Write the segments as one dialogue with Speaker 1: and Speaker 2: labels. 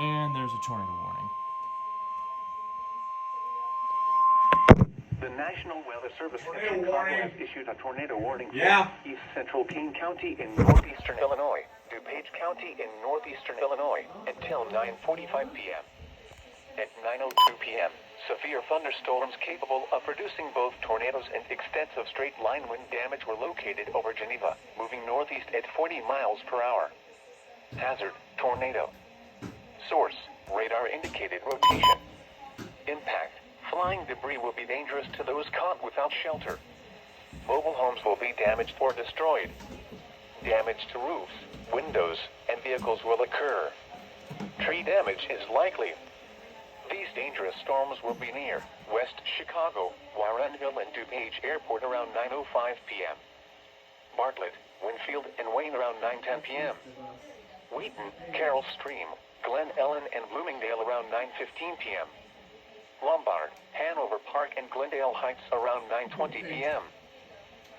Speaker 1: And there's a tornado warning.
Speaker 2: The National Weather Service in Chicago has issued a tornado warning for East Central King County in northeastern Illinois, DuPage County in northeastern Illinois, until 9:45 p.m. At 9:02 p.m., severe thunderstorms capable of producing both tornadoes and extensive straight-line wind damage were located over Geneva, moving northeast at 40 miles per hour. Hazard: tornado. Source: radar indicated rotation. Impact: flying debris will be dangerous to those caught without shelter. Mobile homes will be damaged or destroyed. Damage to roofs, windows, and vehicles will occur. Tree damage is likely. These dangerous storms will be near West Chicago, Warrenville, and DuPage Airport around 9:05 p.m. Bartlett, Winfield, and Wayne around 9:10 p.m. Wheaton, Carroll Stream, Glen Ellen, and Bloomingdale around 9:15 p.m. Lombard, Hanover Park, and Glendale Heights around 9:20 p.m.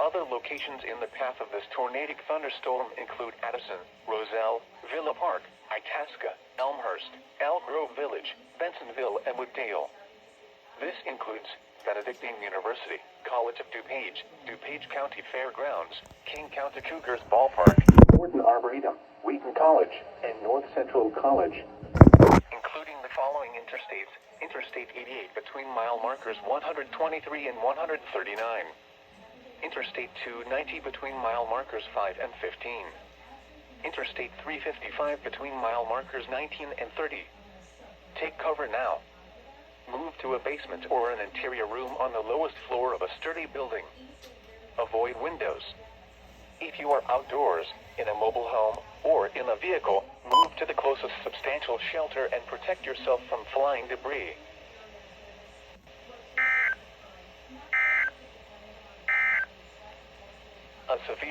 Speaker 2: Other locations in the path of this tornadic thunderstorm include Addison, Roselle, Villa Park, Itasca, Elmhurst, Elk Grove Village, Bensonville, and Wooddale. This includes Benedictine University, College of DuPage, DuPage County Fairgrounds, King County Cougars Ballpark, Gordon Arboretum, Wheaton College, and North Central College. Including the following interstates: Interstate 88 between mile markers 123 and 139. Interstate 290 between mile markers 5 and 15. Interstate 355 between mile markers 19 and 30. Take cover now. Move to a basement or an interior room on the lowest floor of a sturdy building. Avoid windows. If you are outdoors, in a mobile home, or in a vehicle, move to the closest substantial shelter and protect yourself from flying debris. A severe